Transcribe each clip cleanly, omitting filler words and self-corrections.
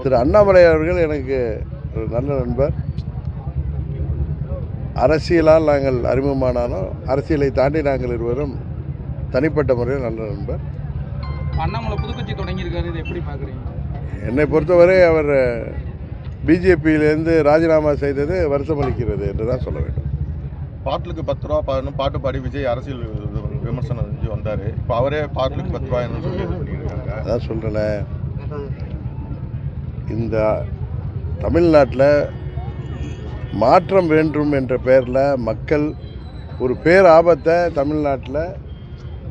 திரு அண்ணாமலை அவர்கள் எனக்கு ஒரு நல்ல நண்பர். அரசியலால் நாங்கள் அறிமுகமானாலும் அரசியலை தாண்டி நாங்கள் இருவரும் தனிப்பட்ட முறையில் நல்ல நண்பர். அண்ணாமலை புதுக்கட்சி தொடங்கியிருக்காரு, இதை எப்படி பார்க்குறீங்க? என்னை பொறுத்தவரை அவர் பிஜேபியிலேருந்து ராஜினாமா செய்தது வருத்தமளிக்கிறது என்று தான் சொல்ல வேண்டும். பாட்டிலுக்கு 10 ரூபா பாட்டு பாடி விஜய் அரசியல் விமர்சனம் செஞ்சு வந்தார். இப்போ அவரே பாட்டிலுக்கு 10 ரூபா என்ன சொல்லி இது பண்ணியிருக்காங்க. அதான் சொல்கிறேன், இந்த தமிழ்நாட்டில் மாற்றம் வேண்டும் என்ற பெயரில் மக்கள் ஒரு பேராபத்தை தமிழ்நாட்டில்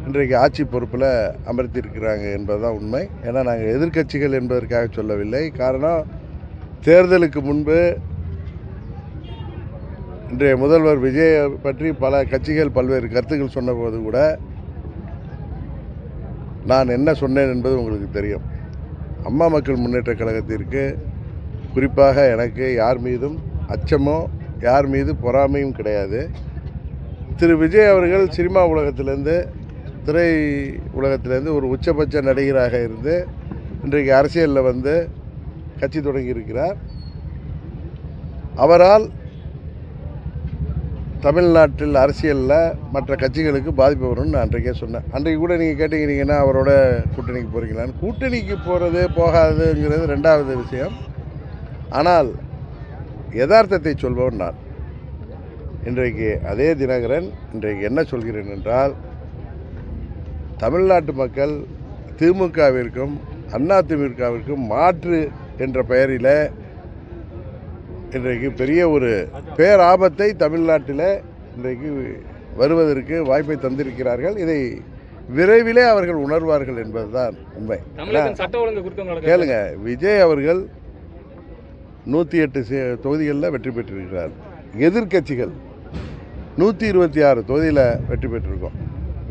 இன்றைக்கு ஆட்சி பொறுப்பில் அமர்த்தியிருக்கிறாங்க என்பது தான் உண்மை. ஏன்னா நாங்கள் எதிர்க்கட்சிகள் என்பதற்காக சொல்லவில்லை. காரணம், தேர்தலுக்கு முன்பு இன்றைய முதல்வர் விஜய் பற்றி பல கட்சிகள் பல்வேறு கருத்துக்கள் சொன்னபோது கூட நான் என்ன சொன்னேன் என்பது உங்களுக்கு தெரியும். அம்மா மக்கள் முன்னேற்ற கழகத்திற்கு குறிப்பாக எனக்கு யார் மீதும் அச்சமோ யார் மீது பொறாமையும் கிடையாது. திரு விஜய் அவர்கள் சினிமா உலகத்திலேருந்து திரை உலகத்திலேருந்து ஒரு உச்சபட்ச நடிகராக இருந்து இன்றைக்கு அரசியலில் வந்து கட்சி தொடங்கியிருக்கிறார். அவரால் தமிழ்நாட்டில் அரசியலில் மற்ற கட்சிகளுக்கு பாதிப்பு வரும்னு நான் அன்றைக்கே சொன்னேன். அன்றைக்கு கூட நீங்கள் கேட்டீங்கன்னா அவரோட கூட்டணிக்கு போகிறீங்களான்னு. கூட்டணிக்கு போகிறது போகாதுங்கிறது ரெண்டாவது விஷயம். ஆனால் யதார்த்தத்தை சொல்பவன் நான். இன்றைக்கு அதே தினகரன் இன்றைக்கு என்ன சொல்கிறேன் என்றால், தமிழ்நாட்டு மக்கள் திமுகவிற்கும் அதிமுகவிற்கும் மாற்று என்ற பெயரில் இன்றைக்கு பெரிய ஒரு பேராபத்தை தமிழ்நாட்டில் இன்றைக்கு வருவதற்கு வாய்ப்பை தந்திருக்கிறார்கள். இதை விரைவிலே அவர்கள் உணர்வார்கள் என்பதுதான் உண்மை. கேளுங்க, விஜய் அவர்கள் 108 தொகுதிகளில் வெற்றி பெற்றிருக்கிறார். எதிர்க்கட்சிகள் 126 தொகுதியில் வெற்றி பெற்றிருக்கோம்.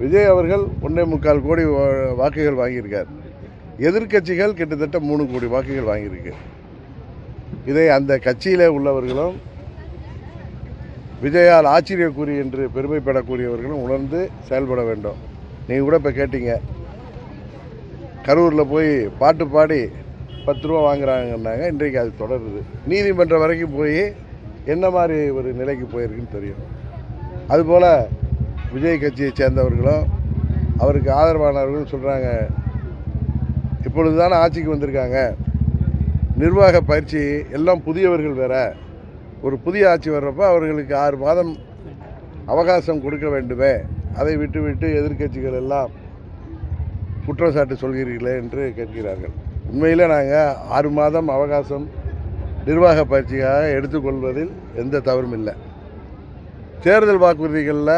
விஜய் அவர்கள் 1.25 கோடி வாக்குகள் வாங்கியிருக்கார். எதிர்க்கட்சிகள் கிட்டத்தட்ட 3 கோடி வாக்குகள் வாங்கியிருக்கு. இதை அந்த கட்சியில் உள்ளவர்களும் விஜயால் ஆச்சரியக்குறி என்று பெருமைப்படக்கூடியவர்களும் உணர்ந்து செயல்பட வேண்டும். நீங்கள் கூட இப்போ கேட்டீங்க, கரூரில் போய் பாட்டு பாடி 10 ரூபா வாங்குறாங்கன்னாங்க. இன்றைக்கு அது தொடருது. நீதிமன்றம் வரைக்கும் போய் என்ன மாதிரி ஒரு நிலைக்கு போயிருக்குன்னு தெரியும். அதுபோல் விஜய் கட்சியை சேர்ந்தவர்களும் அவருக்கு ஆதரவானவர்களும் சொல்கிறாங்க, இப்பொழுது தானே ஆட்சிக்கு வந்திருக்காங்க, நிர்வாக பயிற்சி எல்லாம் புதியவர்கள் வேற, ஒரு புதிய ஆட்சி வர்றப்போ அவர்களுக்கு 6 மாதம் அவகாசம் கொடுக்க வேண்டுமே, அதை விட்டுவிட்டு எதிர்க்கட்சிகள் எல்லாம் குற்றச்சாட்டு சொல்கிறீர்களே என்று கேட்கிறார்கள். உண்மையில் நாங்கள் 6 மாதம் அவகாசம் நிர்வாக பயிற்சியாக எடுத்துக்கொள்வதில் எந்த தவறும் இல்லை. தேர்தல் வாக்குறுதிகளில்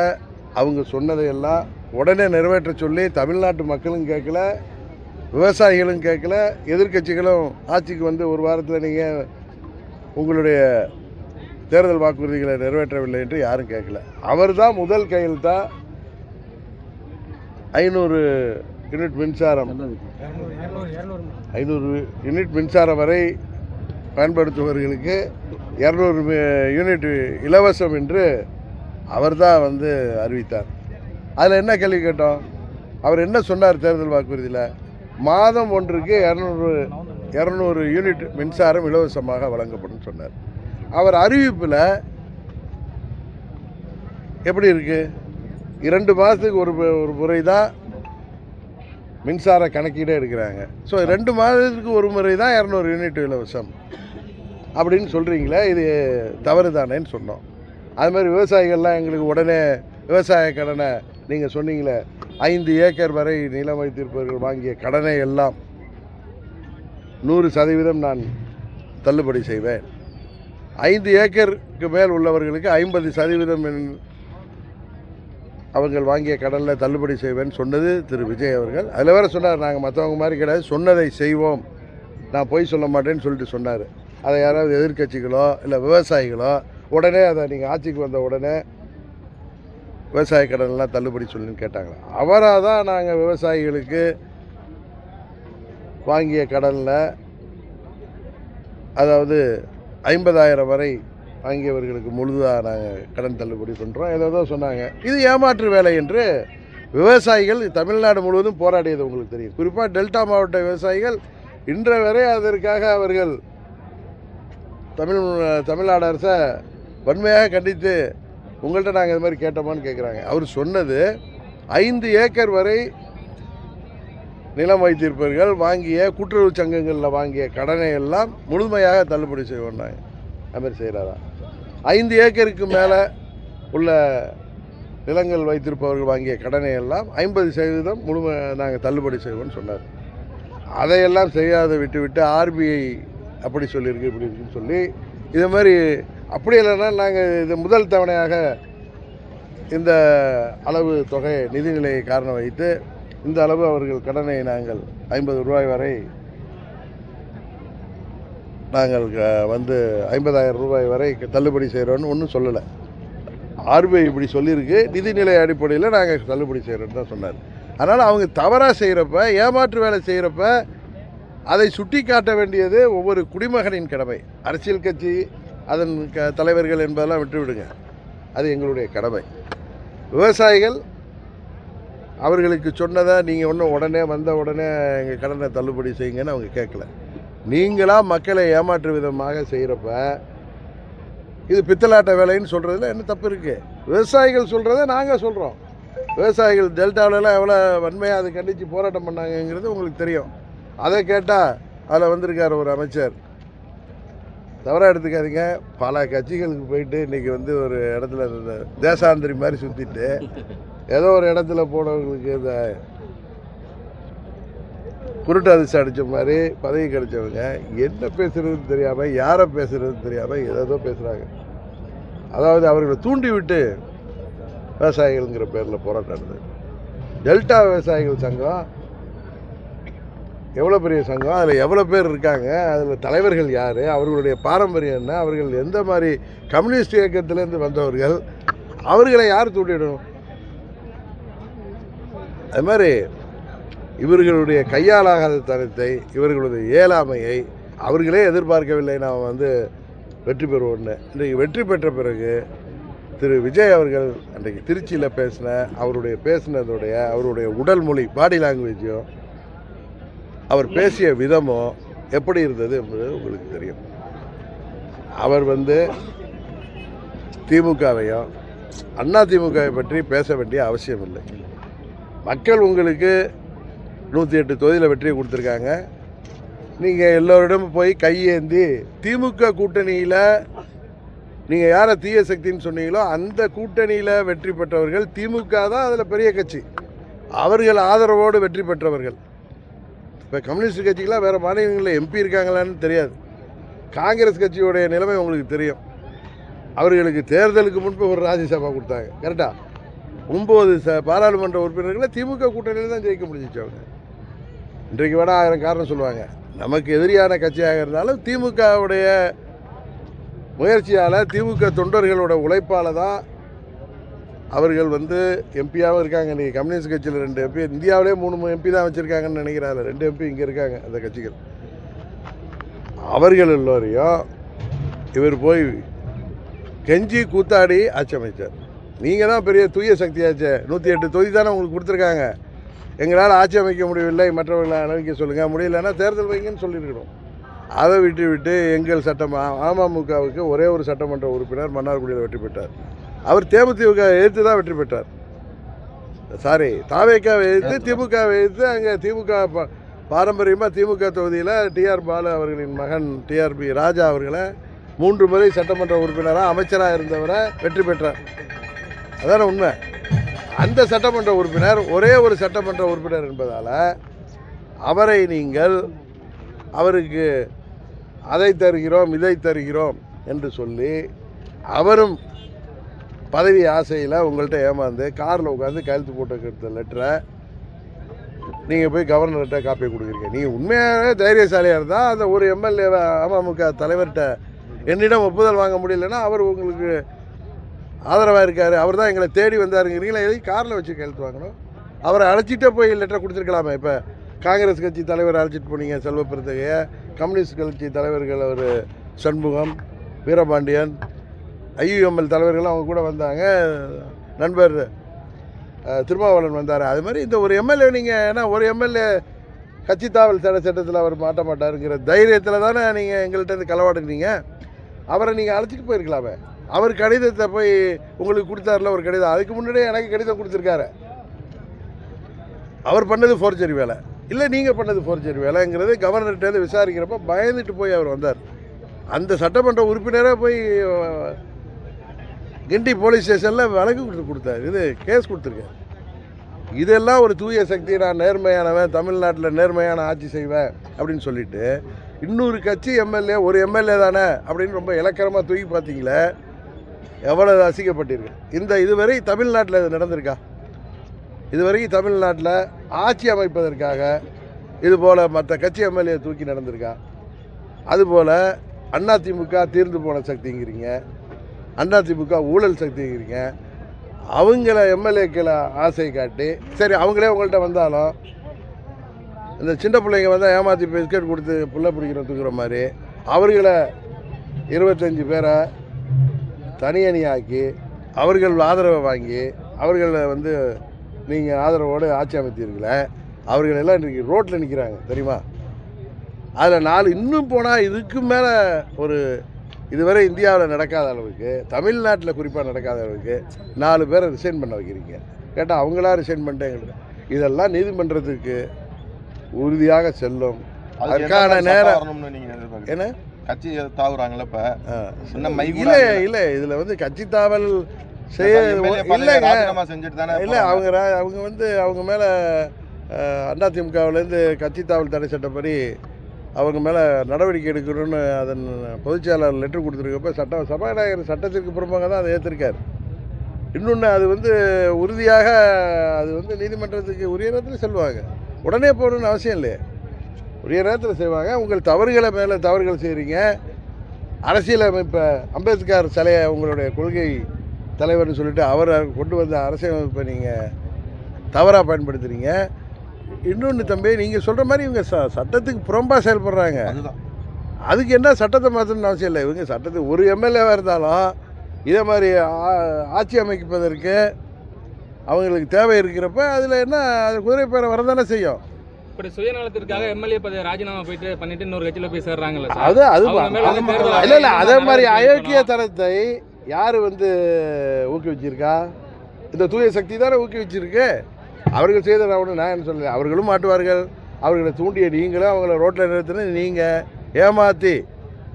அவங்க சொன்னதையெல்லாம் உடனே நிறைவேற்ற சொல்லி தமிழ்நாட்டு மக்களும் கேட்கல, விவசாயிகளும் கேட்கல, எதிர்க்கட்சிகளும் ஆட்சிக்கு வந்து ஒரு வாரத்தில் நீங்கள் உங்களுடைய தேர்தல் வாக்குறுதிகளை நிறைவேற்றவில்லை என்று யாரும் கேட்கல. அவர் தான் முதல் கையெழுத்தாக 500 யூனிட் மின்சாரம் 500 யூனிட் மின்சாரம் வரை பயன்படுத்துபவர்களுக்கு 200 யூனிட் இலவசம் என்று அவர் தான் வந்து அறிவித்தார். அதில் என்ன கேள்வி கேட்டோம்? அவர் என்ன சொன்னார் தேர்தல் வாக்குறுதியில்? மாதம் ஒன்றுக்கு 200 யூனிட் மின்சாரம் இலவசமாக வழங்கப்படும் சொன்னார். அவர் அறிவிப்பில் எப்படி இருக்குது? 2 மாதத்துக்கு ஒரு முறை தான் மின்சார கணக்கீடே எடுக்கிறாங்க. ஸோ 2 மாதத்துக்கு ஒரு முறை தான் 200 யூனிட் இலவசம் அப்படின்னு சொல்கிறீங்களே, இது தவறு தானேன்னு சொன்னோம். அது மாதிரி விவசாயிகள்லாம் எங்களுக்கு உடனே விவசாய கடனை நீங்கள் சொன்னீங்களே, 5 ஏக்கர் வரை நிலம் வைத்திருப்பவர்கள் வாங்கிய கடனை எல்லாம் 100% நான் தள்ளுபடி செய்வேன். 5 ஏக்கருக்கு மேல் உள்ளவர்களுக்கு 50% அவர்கள் வாங்கிய கடனில் தள்ளுபடி செய்வேன் சொன்னது திரு விஜய் அவர்கள். அதில் வேறு சொன்னார், நாங்கள் மற்றவங்க மாதிரி கிடையாது, சொன்னதை செய்வோம், நான் பொய் சொல்ல மாட்டேன்னு சொல்லிட்டு சொன்னார். அதை யாராவது எதிர்க்கட்சிகளோ இல்லை விவசாயிகளோ உடனே அதை நீங்கள் ஆட்சிக்கு வந்த உடனே விவசாய கடனெல்லாம் தள்ளுபடி சொல்லுன்னு கேட்டாங்களா? அவராக தான் நாங்கள் விவசாயிகளுக்கு வாங்கிய கடனில், அதாவது 50,000 வரை வாங்கியவர்களுக்கு முழுதாக நாங்கள் கடன் தள்ளுபடி பண்ணுறோம் ஏதோ சொன்னாங்க. இது ஏமாற்று வேலை என்று விவசாயிகள் தமிழ்நாடு முழுவதும் போராடியது உங்களுக்கு தெரியும். குறிப்பாக டெல்டா மாவட்ட விவசாயிகள் இன்று வரை அதற்காக அவர்கள் தமிழ்நாடு அரசை வன்மையாக கண்டித்து உங்கள்கிட்ட நாங்கள் இது மாதிரி கேட்டோமான்னு கேட்குறாங்க. அவர் சொன்னது 5 ஏக்கர் வரை நிலம் வைத்திருப்பவர்கள் வாங்கிய கூட்டுறவு சங்கங்களில் வாங்கிய கடனை எல்லாம் முழுமையாக தள்ளுபடி செய்வோம்னாங்க. அது மாதிரி செய்கிறாரா? 5 ஏக்கருக்கு மேலே உள்ள நிலங்கள் வைத்திருப்பவர்கள் வாங்கிய கடனை எல்லாம் 50% முழுமை நாங்கள் தள்ளுபடி செய்வோம்னு சொன்னார். அதையெல்லாம் செய்யாத விட்டு ஆர்பிஐ அப்படி சொல்லியிருக்கு இப்படி இருக்குன்னு சொல்லி இது மாதிரி அப்படி இல்லைன்னா நாங்கள் இது முதல் தவணையாக இந்த அளவு தொகை நிதிநிலையை காரணம் வைத்து இந்த அளவு அவர்கள் கடனை நாங்கள் 50 ரூபாய் வரை நாங்கள் 50,000 ரூபாய் வரை தள்ளுபடி செய்கிறோன்னு ஒன்றும் சொல்லலை. ஆர்பிஐ இப்படி சொல்லியிருக்கு, நிதிநிலை அடிப்படையில் நாங்கள் தள்ளுபடி செய்கிறோன்னு தான் சொன்னார். அதனால் அவங்க தவறாக செய்கிறப்ப, ஏமாற்று வேலை செய்கிறப்ப அதை சுட்டி காட்ட வேண்டியது ஒவ்வொரு குடிமகனின் கடமை. அரசியல் கட்சி அதன் தலைவர்கள் என்பதெல்லாம் விட்டுவிடுங்க, அது எங்களுடைய கடமை. விவசாயிகள் அவர்களுக்கு சொன்னதை நீங்கள் ஒன்றும் உடனே எங்கள் கடனை தள்ளுபடி செய்யுங்கன்னு அவங்க கேட்கல. நீங்களாக மக்களை ஏமாற்று விதமாக செய்கிறப்ப இது பித்தலாட்ட வேலைன்னு சொல்கிறதுல என்ன தப்பு இருக்குது? விவசாயிகள் சொல்கிறத நாங்கள் சொல்கிறோம். விவசாயிகள் டெல்டாவிலலாம் எவ்வளோ வன்மையாக அதை கண்டித்து போராட்டம் பண்ணாங்கங்கிறது உங்களுக்கு தெரியும். அதை கேட்டால் அதில் வந்திருக்கார் ஒரு அமைச்சர். தவறாக எடுத்துக்காதீங்க, பல கட்சிகளுக்கு போயிட்டு இன்றைக்கி ஒரு இடத்துல இந்த தேசாந்திரி மாதிரி சுற்றிட்டு ஏதோ ஒரு இடத்துல போனவங்களுக்கு இந்த குருட்டு அதிர்ச்சி அடித்த மாதிரி பதவி கிடைச்சவங்க என்ன பேசுகிறதுன்னு தெரியாமல், யாரை பேசுகிறதுன்னு தெரியாமல் ஏதோ பேசுகிறாங்க. அதாவது அவர்களை தூண்டி விட்டு விவசாயிகள்ங்கிற பேரில் போராட்டம் நடந்தது. டெல்டா விவசாயிகள் சங்கம் எவ்வளோ பெரிய சங்கம், அதில் எவ்வளோ பேர் இருக்காங்க, அதில் தலைவர்கள் யார், அவர்களுடைய பாரம்பரியம் என்ன, அவர்கள் எந்த மாதிரி கம்யூனிஸ்ட் இயக்கத்திலேருந்து வந்தவர்கள், அவர்களை யார் தூண்டிடணும்? அது மாதிரி இவர்களுடைய கையாளாகாத தனத்தை, இவர்களுடைய இயலாமையை அவர்களே எதிர்பார்க்கவில்லை. நாம் வெற்றி பெறுவோன்னு. இன்றைக்கு வெற்றி பெற்ற பிறகு திரு விஜய் அவர்கள் அன்றைக்கு திருச்சியில் பேசினதுடைய அவருடைய உடல் மொழி, பாடி லாங்குவேஜும் அவர் பேசிய விதமும் எப்படி இருந்தது என்பது உங்களுக்கு தெரியும். அவர் திமுகவையும் அண்ணா திமுகவை பற்றி பேச வேண்டிய அவசியம் இல்லை. மக்கள் உங்களுக்கு 108 தொகுதியில் வெற்றியை கொடுத்துருக்காங்க. நீங்கள் எல்லோரிடமும் போய் கையேந்தி திமுக கூட்டணியில் நீங்கள் யாரை தீய சக்தின்னு சொன்னீங்களோ அந்த கூட்டணியில் வெற்றி பெற்றவர்கள் திமுக தான் அதில் பெரிய கட்சி, அவர்கள் ஆதரவோடு வெற்றி பெற்றவர்கள். இப்போ கம்யூனிஸ்ட் கட்சிக்கெலாம் வேறு மாநிலங்களில் எம்பி இருக்காங்களான்னு தெரியாது. காங்கிரஸ் கட்சியோடைய நிலைமை உங்களுக்கு தெரியும். அவர்களுக்கு தேர்தலுக்கு முன்பு ஒரு ராஜ்யசபா கொடுத்தாங்க, கரெக்டாக 9 பாராளுமன்ற உறுப்பினர்களை திமுக கூட்டணியில் தான் ஜெயிக்க முடிஞ்சிச்சு. அவங்க இன்றைக்கு வேணால் 1000 காரணம் சொல்லுவாங்க. நமக்கு எதிரியான கட்சியாக இருந்தாலும் திமுகவுடைய முயற்சியால், திமுக தொண்டர்களோட உழைப்பால் தான் அவர்கள் எம்பியாகவும் இருக்காங்க. இன்றைக்கி கம்யூனிஸ்ட் கட்சியில் 2 எம்பி, இந்தியாவிலே 3 எம்பி தான் வச்சுருக்காங்கன்னு நினைக்கிறாங்க. 2 எம்பி இங்கே இருக்காங்க அந்த கட்சிகள். அவர்கள் எல்லோரையும் இவர் போய் கெஞ்சி கூத்தாடி ஆட்சி அமைச்சார். நீங்கள் தான் பெரிய தூய சக்தியாச்சே, 108 தொகுதி தானே உங்களுக்கு கொடுத்துருக்காங்க, எங்களால் ஆட்சி அமைக்க முடியவில்லை, மற்றவர்களை அனுமதிக்க சொல்லுங்கள், முடியலைன்னா தேர்தல் வைங்கன்னு சொல்லியிருக்கணும். அதை விட்டு எங்கள் அமமுகவுக்கு ஒரே ஒரு சட்டமன்ற உறுப்பினர் மன்னார்குடியில் வெற்றி பெற்றார். அவர் தேமுதிக எதிர்த்து தான் வெற்றி பெற்றார். தாவேக்காவை எதிர்த்து, திமுகவை எதிர்த்து. அங்கே திமுக பாரம்பரியமாக திமுக தொகுதியில் டிஆர் பாலு அவர்களின் மகன் டிஆர்பி ராஜா அவர்களை 3 முறை சட்டமன்ற உறுப்பினராக அமைச்சராக இருந்தவரை வெற்றி பெற்றார். அதான உண்மை. அந்த சட்டமன்ற உறுப்பினர் ஒரே ஒரு சட்டமன்ற உறுப்பினர் என்பதால் அவரை நீங்கள் அவருக்கு அதை தருகிறோம் இதை தருகிறோம் என்று சொல்லி அவரும் பதவி ஆசையில் உங்கள்கிட்ட ஏமாந்து காரில் உட்காந்து கையெழுத்து போட்டு எடுத்த லெட்டரை நீங்கள் போய் கவர்னர்கிட்ட காப்பி கொடுக்குறீங்க. நீங்கள் உண்மையாகவே தைரியசாலியாக இருந்தால் அந்த ஒரு எம்எல்ஏவை அமமுக தலைவர்கிட்ட என்னிடம் ஒப்புதல் வாங்க முடியலன்னா அவர் உங்களுக்கு ஆதரவாக இருக்கார், அவர் தான் எங்களை தேடி வந்தாருங்கிறீங்களா? எதையும் காரில் வச்சு கையெழுத்து வாங்கணும். அவரை அழைச்சிட்டே போய் லெட்டரை கொடுத்துருக்கலாமே. இப்போ காங்கிரஸ் கட்சி தலைவர் அழைச்சிட்டு போனீங்க செல்வ பெருந்தகையை, கம்யூனிஸ்ட் கட்சி தலைவர்கள் அவர் சண்முகம், வீரபாண்டியன், ஐயுஎம்எல் தலைவர்கள் அவங்க கூட வந்தாங்க, நண்பர் திருமாவளவன் வந்தார். அது மாதிரி இந்த ஒரு எம்எல்ஏ நீங்கள், ஏன்னா ஒரு எம்எல்ஏ கட்சி தாவல் சட்டத்தில் அவர் மாட்ட மாட்டாருங்கிற தைரியத்தில் தானே நீங்கள் எங்கள்கிட்ட இருந்து களவாடுனீங்க. அவரை நீங்கள் அழைச்சிட்டு போயிருக்கலாமே. அவர் கடிதத்தை போய் உங்களுக்கு கொடுத்தாருல ஒரு கடிதம், அதுக்கு முன்னாடியே எனக்கு கடிதம் கொடுத்துருக்காரு. அவர் பண்ணது ஃபோர்ஜரி வேலை இல்லை, நீங்கள் பண்ணது ஃபோர்ஜரி வேலைங்கிறது கவர்னர்கிட்ட விசாரிக்கிறப்ப பயந்துட்டு போய் அவர் வந்தார். அந்த சட்டமன்ற உறுப்பினராக போய் கிண்டி போலீஸ் ஸ்டேஷனில் வழக்கு கொடுத்தாரு, இது கேஸ் கொடுத்துருக்காரு. இதெல்லாம் ஒரு தூய சக்தி, நான் நேர்மையானவன், தமிழ்நாட்டில் நேர்மையான ஆட்சி செய்வேன் அப்படின்னு சொல்லிட்டு இன்னொரு கட்சி எம்எல்ஏ, ஒரு எம்எல்ஏ தானே அப்படின்னு ரொம்ப இலக்கரமாக தூக்கி பார்த்தீங்களே, எவ்வளோ அசிங்கப்பட்டிருக்கு. இதுவரை தமிழ்நாட்டில் இது நடந்திருக்கா? இதுவரைக்கும் தமிழ்நாட்டில் ஆட்சி அமைப்பதற்காக இதுபோல் மற்ற கட்சி எம்எல்ஏ தூக்கி நடந்திருக்கா? அதுபோல் அதிமுக தீர்ந்து போன சக்திங்கிறீங்க, அதிமுக ஊழல் சக்திங்கிறீங்க. அவங்கள எம்எல்ஏக்களை ஆசை காட்டி, சரி அவங்களே உங்கள்கிட்ட வந்தாலும் இந்த சின்ன பிள்ளைங்க வந்தால் ஏமாற்றி பிஸ்கட் கொடுத்து புள்ள பிடிக்கிற தூக்குற மாதிரி அவர்களை 25 பேரை தனியணியாக்கி அவர்கள் ஆதரவை வாங்கி அவர்களை நீங்கள் ஆதரவோடு ஆட்சி அமைத்தீர்களே, அவர்கள் எல்லாம் இன்றைக்கி ரோட்டில் நிற்கிறாங்க தெரியுமா? அதில் 4 இன்னும் போனால் இதுக்கு மேலே ஒரு இதுவரை இந்தியாவில் நடக்காத அளவுக்கு, தமிழ்நாட்டில் குறிப்பாக நடக்காத அளவுக்கு 4 பேரை ரிசைன் பண்ண வைக்கிறீங்க. கேட்டால் அவங்களா ரிசைன் பண்ணிட்டேங்க. இதெல்லாம் நீதிமன்றத்துக்கு உறுதியாக செல்லும். அதுக்கான நேரம் என்ன கட்சி தாவுறாங்களே இப்போ இல்லை இல்லை, இதில் கட்சி தாவல் செய்ய இல்லைங்க. இல்லை அவங்க மேலே அதிமுகவிலேருந்து கட்சி தாவல் தடை சட்டப்படி அவங்க மேலே நடவடிக்கை எடுக்கணும்னு அதன் பொதுச்செயலாளர் லெட்டர் கொடுத்துருக்கப்ப சபாநாயகர் சட்டத்திற்கு புறம்பாக தான் அதை ஏற்றிருக்கார். இன்னொன்று அது உறுதியாக அது நீதிமன்றத்துக்கு உரிய நேரத்தில் செல்வாங்க. உடனே போகணுன்னு அவசியம் இல்லையே, உரிய நேரத்தில் செய்வாங்க. உங்கள் தவறுகளை மேலே தவறுகள் செய்கிறீங்க. அரசியலமைப்பை அம்பேத்கர் சிலையை உங்களுடைய கொள்கை தலைவர்னு சொல்லிட்டு அவரை கொண்டு வந்த அரசியலமைப்பை நீங்கள் தவறாக பயன்படுத்துகிறீங்க. இன்னொன்று தம்பி, நீங்கள் சொல்கிற மாதிரி இவங்க சட்டத்துக்கு புறம்பாக செயல்படுறாங்க. அதுக்கு என்ன சட்டத்தை மாற்றணும்னு அவசியம் இல்லை. இவங்க சட்டத்துக்கு ஒரு எம்எல்ஏவாக இருந்தாலும் இதே மாதிரி ஆட்சி அமைப்பதற்கு அவங்களுக்கு தேவை இருக்கிறப்ப அதில் என்ன அது குதிரை பேரை வரதானே செய்யும். இப்படி சுயநலத்திற்காக எம்எல்ஏ பதவி ராஜினாமா பண்ணிட்டு இன்னொரு கட்சியில் போய் சேர்றாங்கல்ல, அது இல்லை இல்லை, அதே மாதிரி அயோக்கிய தரத்தை யார் ஊக்குவிச்சிருக்கா? இந்த தூய சக்தி தானே ஊக்குவிச்சிருக்கு. அவர்கள் செய்த நான் என்ன சொல்லலை, அவர்களும் மாட்டுவார்கள். அவர்களை தூண்டிய நீங்களும், அவங்கள ரோட்டில் நிறுத்தினது நீங்கள், ஏமாற்றி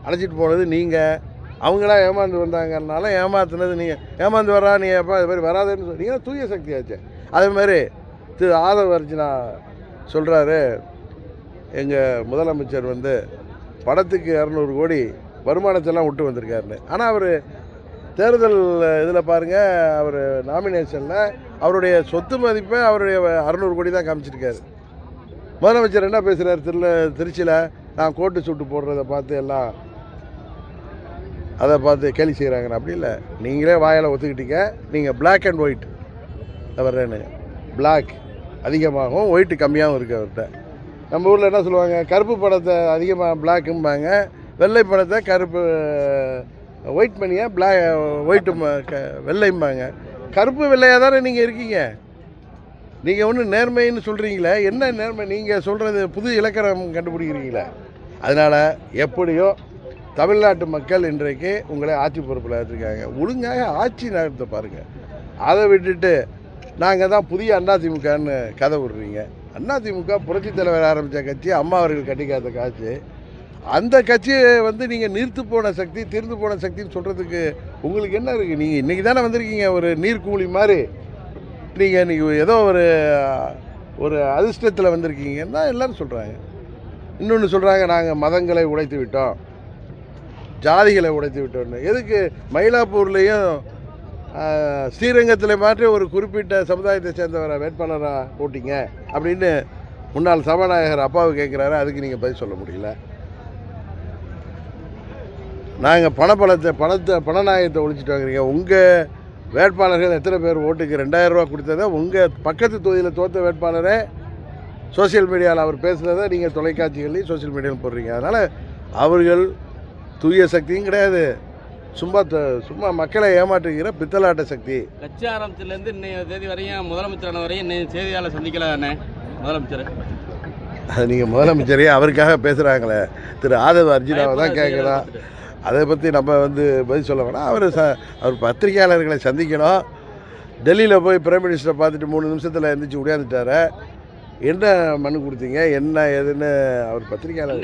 அழைச்சிட்டு போனது நீங்கள், அவங்களா ஏமாந்து வந்தாங்கனால ஏமாத்துனது நீங்கள். ஏமாந்து வரா நீ எப்போ இது மாதிரி வராதுன்னு சொன்னீங்கன்னா தூய சக்தி ஆச்சு. அதேமாதிரி ஆதவ அர்ஜுனா சொல்கிறாரு, எங்கள் முதலமைச்சர் படத்துக்கு 200 கோடி வருமானத்தெல்லாம் விட்டு வந்திருக்காருன்னு. ஆனால் அவர் தேர்தல் இதில் பாருங்கள், அவர் நாமினேஷனில் அவருடைய சொத்து மதிப்பை அவருடைய 600 கோடி தான் காமிச்சிருக்காரு. முதலமைச்சர் என்ன பேசுகிறார்? திருச்சியில் நான் கோட்டு சூட்டு போடுறதை பார்த்து எல்லாம் அதை பார்த்து கேலி செய்கிறாங்கன்னு. அப்படி இல்லை, நீங்களே வாயால் ஒத்துக்கிட்டீங்க. நீங்கள் பிளாக் அண்ட் ஒயிட் வர்றேன்னு, பிளாக் அதிகமாகவும் ஒயிட்டு கம்மியாகவும் இருக்குது அவர்கிட்ட. நம்ம ஊரில் என்ன சொல்லுவாங்க, கருப்பு படத்தை அதிகமாக பிளாக்கும்பாங்க, வெள்ளை படத்தை கருப்பு ஒயிட் பண்ணியா ஒயிட்டு வெள்ளைம்பாங்க. கருப்பு வெள்ளையாக தானே நீங்கள் இருக்கீங்க. நீங்கள் ஒன்று நேர்மைன்னு சொல்கிறீங்களே, என்ன நேர்மை? நீங்கள் சொல்கிறது புது இலக்கணம் கண்டுபிடிக்கிறீங்களே. அதனால் எப்படியோ தமிழ்நாட்டு மக்கள் இன்றைக்கு உங்களை ஆட்சி பொறுப்பில் எடுத்துருக்காங்க. ஒழுங்காக ஆட்சி நடத்த பாருங்கள். அதை விட்டுட்டு நாங்கள் தான் புதிய அதிமுகன்னு கதை விடுறீங்க. அதிமுக புரட்சித் தலைவர் ஆரம்பித்த கட்சி, அம்மா அவர்கள் கட்டிக்காத காட்சி. அந்த கட்சியை நீங்கள் நீர்த்து போன சக்தி, தீர்ந்து போன சக்தின்னு சொல்கிறதுக்கு உங்களுக்கு என்ன இருக்குது? நீங்கள் இன்றைக்கி தானே வந்திருக்கீங்க ஒரு நீர்க்கூலி மாதிரி. நீங்கள் இன்றைக்கி ஏதோ ஒரு அதிர்ஷ்டத்தில் வந்திருக்கீங்கன்னு தான் எல்லோரும் சொல்கிறாங்க. இன்னொன்று சொல்கிறாங்க, நாங்கள் மதங்களை உடைத்து விட்டோம், ஜாதிகளை உடைத்து விட்டோன்னு. எதுக்கு மயிலாப்பூர்லேயும் ஸ்ரீரங்கத்தில் மாற்றி ஒரு குறிப்பிட்ட சமுதாயத்தை சேர்ந்தவரை வேட்பாளராக போட்டிங்க அப்படின்னு முன்னாள் சபாநாயகர் அப்பாவு கேட்குறாரு. அதுக்கு நீங்கள் பதில் சொல்ல முடியல. நாங்கள் பணநாயகத்தை ஒழிச்சிட்டு வாங்குறீங்க. உங்கள் வேட்பாளர்கள் எத்தனை பேர் ஓட்டுக்கு 2000 ரூபா கொடுத்ததை உங்கள் பக்கத்து தொகுதியில் தோற்ற வேட்பாளரே சோசியல் மீடியாவில் அவர் பேசுகிறத நீங்கள் தொலைக்காட்சிகள்லையும் சோசியல் மீடியாவில் போடுறீங்க. அதனால் அவர்கள் தூய சக்தியும் கிடையாது, சும்மா மக்களை ஏமாற்றுகிற பித்தலாட்ட சக்தி. கட்சி ஆரம்பத்துலேருந்து இன்னைய தேதி வரையும் முதலமைச்சரான வரையும் இன்னைய செய்தியாளர் சந்திக்கல தானே முதலமைச்சர்? அது நீங்கள் முதலமைச்சரே அவருக்காக பேசுகிறாங்களே திரு ஆதவ அர்ஜுனாவை தான் கேட்கலாம். அதை பற்றி நம்ம பதில் சொல்ல வேணாம். அவர் பத்திரிகையாளர்களை சந்திக்கணும். டெல்லியில் போய் பிரைம் மினிஸ்டரை பார்த்துட்டு 3 நிமிஷத்தில் எழுந்திரிச்சு உடையாந்துட்டார். என்ன மனு கொடுத்தீங்க என்ன ஏதுன்னு அவர் பத்திரிகையாளர்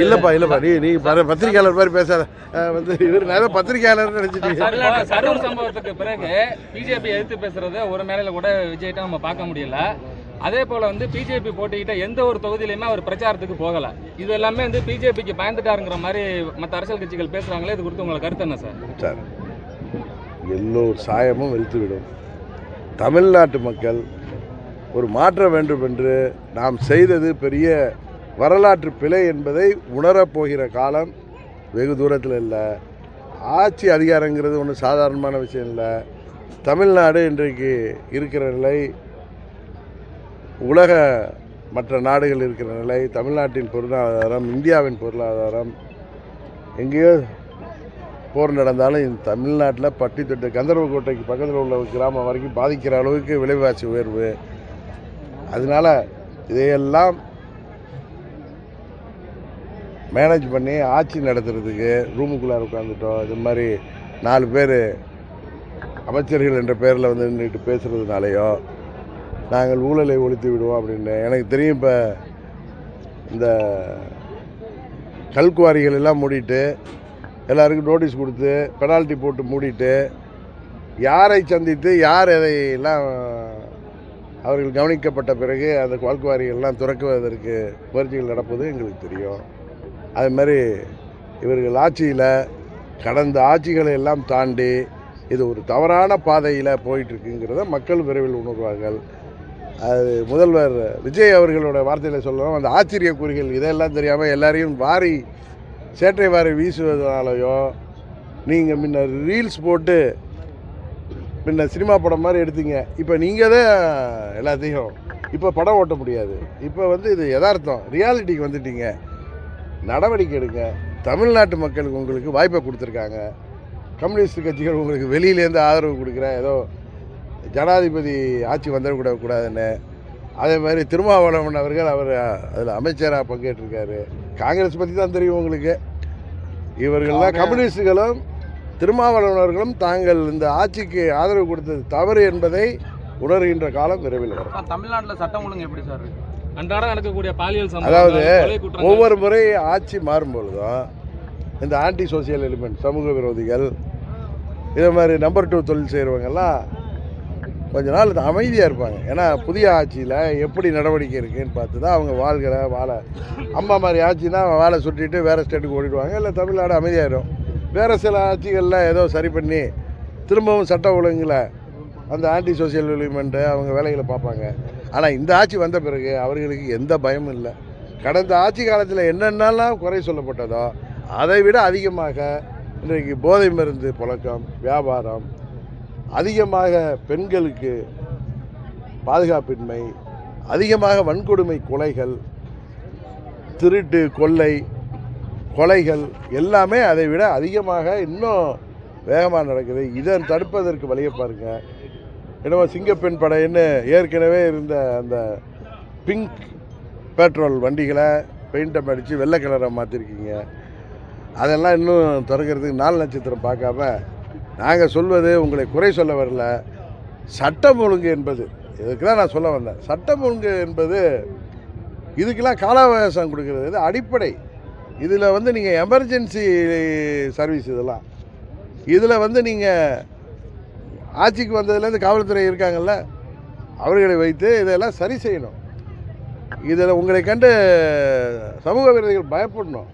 இல்லைப்பா நீ பத்திரிகையாளர் மாதிரி பேசாத. இவர் நிறைய பத்திரிகையாளர் நினச்சிட்டீங்க. சரூர் சம்பவத்துக்கு பிறகு பிஜேபி எதிர்த்து பேசுறத ஒரு மேலையில கூட விஜய்கிட்ட நம்ம பார்க்க முடியல. அதே போல பிஜேபி போட்டிக்கிட்ட எந்த ஒரு தொகுதியிலுமே அவர் பிரச்சாரத்துக்கு போகல. இது எல்லாமே பிஜேபிக்கு பயந்துட்டாருங்கிற மாதிரி மற்ற அரசியல் கட்சிகள் பேசுறாங்களே. இது குறித்து உங்களுக்கு கருத்து என்ன சார்? எல்லோர் சாயமும் வெளுத்துவிடும். தமிழ்நாட்டு மக்கள் ஒரு மாற்றம் வேண்டும் என்று நாம் செய்தது பெரிய வரலாற்று பிழை என்பதை உணரப்போகிற காலம் வெகு தூரத்தில் இல்லை. ஆட்சி அதிகாரங்கிறது ஒன்றும் சாதாரணமான விஷயம் இல்லை. தமிழ்நாடு இன்றைக்கு இருக்கிற நிலை, உலக மற்ற நாடுகள் இருக்கிற நிலை, தமிழ்நாட்டின் பொருளாதாரம், இந்தியாவின் பொருளாதாரம், எங்கேயோ போர் நடந்தாலும் இந்த தமிழ்நாட்டில் பட்டி தொட்டு கந்தர்வக்கோட்டைக்கு பக்கத்தில் உள்ள கிராமம் வரைக்கும் பாதிக்கிற அளவுக்கு விலைவாசி உயர்வு. அதனால் இதையெல்லாம் மேனேஜ் பண்ணி ஆட்சி நடத்துறதுக்கு ரூமுக்குள்ளார உட்காந்துட்டோம். இது மாதிரி 4 பேர் அமைச்சர்கள் என்ற பேரில் நின்றுட்டு பேசுகிறதுனாலையோ நாங்கள் ஊழலை ஒழித்து விடுவோம் அப்படின்னு எனக்கு தெரியும். இப்போ இந்த கல்குவாரிகள் எல்லாம் மூடிட்டு எல்லாருக்கும் நோட்டீஸ் கொடுத்து பெனால்ட்டி போட்டு மூடிட்டு யாரை சந்தித்து யார் எதையெல்லாம் அவர்கள் கவனிக்கப்பட்ட பிறகு அந்த கல்குவாரிகள்லாம் துறக்குவதற்கு முயற்சிகள் நடப்பது எங்களுக்கு தெரியும். அது மாதிரி இவர்கள் ஆட்சியில் கடந்த ஆட்சிகளை எல்லாம் தாண்டி இது ஒரு தவறான பாதையில் போயிட்டுருக்குங்கிறத மக்கள் விரைவில் உணர்வார்கள். அது முதல்வர் விஜய் அவர்களோட வார்த்தையில் சொல்லணும், அந்த ஆச்சரிய குறிகள் இதெல்லாம் தெரியாமல் எல்லாரையும் சேற்றை வாரி வீசுவதனாலையோ, நீங்கள் முன்ன ரீல்ஸ் போட்டு முன்ன சினிமா படம் மாதிரி எடுத்தீங்க, இப்போ நீங்கள் தான் எல்லாத்தையும் இப்போ படம் ஓட்ட முடியாது. இப்போ இது யதார்த்தம், ரியாலிட்டிக்கு வந்துட்டீங்க. நடவடிக்கை எடுங்க. தமிழ்நாட்டு மக்களுக்கு உங்களுக்கு வாய்ப்பை கொடுத்துருக்காங்க. கம்யூனிஸ்ட் கட்சிகள் உங்களுக்கு வெளியிலேருந்து ஆதரவு கொடுக்குற ஏதோ ஜனாதிபதி ஆட்சி வந்துடக்கூடாதுன்னு. அதே மாதிரி திருமாவளவன் அவர்கள் அதில் அமைச்சராக பங்கேற்றிருக்காரு. காங்கிரஸ் பற்றி தான் தெரியும் உங்களுக்கு. இவர்கள்லாம் கம்யூனிஸ்டுகளும் திருமாவளவனர்களும் தாங்கள் இந்த ஆட்சிக்கு ஆதரவு கொடுத்தது தவறு என்பதை உணர்கின்ற காலம் விரைவில் வரும். தமிழ்நாட்டில் சட்டம் ஒழுங்கு எப்படி சார் இருக்கு? அன்றாடம் நடக்கக்கூடிய பாலியல் சம்பவம், அதாவது ஒவ்வொரு முறை ஆட்சி மாறும்பொழுதும் இந்த ஆன்டி சோசியல் எலிமெண்ட், சமூக விரோதிகள், இதே மாதிரி நம்பர் 2 தொழில் செய்கிறவங்கெல்லாம் கொஞ்ச நாள் அமைதியாக இருப்பாங்க. ஏன்னா புதிய ஆட்சியில் எப்படி நடவடிக்கை இருக்குன்னு பார்த்து தான் அவங்க வாழ அம்மா மாதிரி ஆட்சின்னா வாழை சுட்டிட்டு வேறு ஸ்டேட்டுக்கு ஓடிடுவாங்க. இல்லை தமிழ்நாடு அமைதியாகிடும். வேறு சில ஆட்சிகளில் ஏதோ சரி பண்ணி திரும்பவும் சட்ட ஒழுங்கில் அந்த ஆன்டி சோசியல் எலிமெண்ட்டு அவங்க வேலைகளை பார்ப்பாங்க. ஆனால் இந்த ஆட்சி வந்த பிறகு அவர்களுக்கு எந்த பயமும் இல்லை. கடந்த ஆட்சி காலத்தில் என்னென்னலாம் குறை சொல்லப்பட்டதோ அதை விட அதிகமாக இன்றைக்கு போதை மருந்து புழக்கம், வியாபாரம், அதிகமாக பெண்களுக்கு பாதுகாப்பின்மை, அதிகமாக வன்கொடுமை, கொலைகள், திருட்டு, கொலைகள் எல்லாமே அதை விட அதிகமாக இன்னும் வேகமாக நடக்குது. இதை தடுப்பதற்கு வழியை பாருங்க. என்னவோ சிங்கப்பெண் படைன்னு ஏற்கனவே இருந்த அந்த பிங்க் பெட்ரோல் வண்டிகளை பெயிண்டை அடித்து வெள்ளை கலரை மாற்றிருக்கீங்க. அதெல்லாம் இன்னும் திறக்கிறதுக்கு 4 நட்சத்திரம் பார்க்காம நாங்கள் சொல்வது உங்களை குறை சொல்ல வரல. சட்டம் ஒழுங்கு என்பது இதுக்கு தான் நான் சொல்ல வந்தேன். சட்டம் ஒழுங்கு என்பது இதுக்கெல்லாம் கால அவகாசம் கொடுக்கறது அடிப்படை. இதில் நீங்கள் எமர்ஜென்சி சர்வீஸ் இதெல்லாம் இதில் நீங்கள் ஆட்சிக்கு வந்ததுலேருந்து காவல்துறை இருக்காங்கல்ல, அவர்களை வைத்து இதெல்லாம் சரி செய்யணும். இதில் உங்களை கண்டு சமூக விரோதிகள் பயப்படணும்.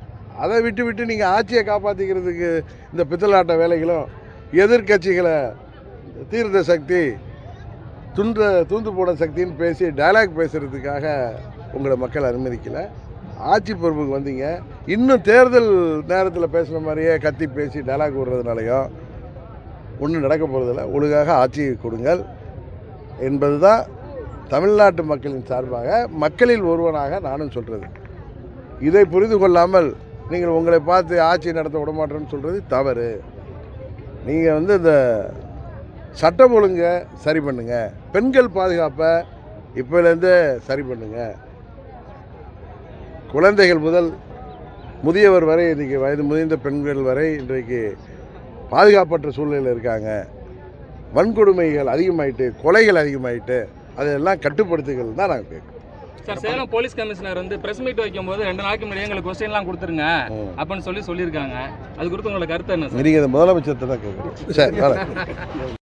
அதை விட்டு நீங்கள் ஆட்சியை காப்பாற்றிக்கிறதுக்கு இந்த பித்தலாட்ட வேலைகளும் எதிர்கட்சிகளை தீர்த்த சக்தி தூந்து போட சக்தின்னு பேசி டயலாக் பேசுகிறதுக்காக உங்களை மக்கள் அனுமதிக்கலை. ஆட்சி பொறுப்புக்கு வந்தீங்க, இன்னும் தேர்தல் நேரத்தில் பேசுகிற மாதிரியே கத்தி பேசி டயலாக் விடுறதுனாலையும் ஒன்றும் நடக்க போகிறதில்ல. ஒழுங்காக ஆட்சியை கொடுங்கள் என்பது தான் தமிழ்நாட்டு மக்களின் சார்பாக மக்களில் ஒருவனாக நானும் சொல்கிறது. இதை புரிந்து கொள்ளாமல் நீங்கள் உங்களை பார்த்து ஆட்சி நடத்த விடமாட்டேன்னு சொல்கிறது தவறு. நீங்கள் இந்த சட்டம் ஒழுங்கை சரி பண்ணுங்கள். பெண்கள் பாதுகாப்பை இப்போலேருந்து சரி பண்ணுங்கள். குழந்தைகள் முதல் முதியவர் வரை, இன்றைக்கி வயது முதிர்ந்த பெண்கள் வரை இன்றைக்கு பாதுகாப்பற்ற சூழ்நிலையில் இருக்காங்க. வன்கொடுமைகள் அதிகமாயிட்டு, கொலைகள் அதிகமாயிட்டு, அதையெல்லாம் கட்டுப்படுத்துகள் தான் நாங்கள் கேட்குறோம். சார், சேலம் போலீஸ் கமிஷனர் வந்து பிரஸ் மீட் வைக்கும் போது 2 நாளைக்கு முன்னாடி எங்களுக்கு கொஸ்டின்லாம் கொடுத்துருங்க அப்படின்னு சொல்லியிருக்காங்க. அது குறித்து உங்களோட கருத்து என்ன சார்? நீங்கள் இந்த முதலமைச்சர்கிட்ட தான் கேட்குறோம். சரி,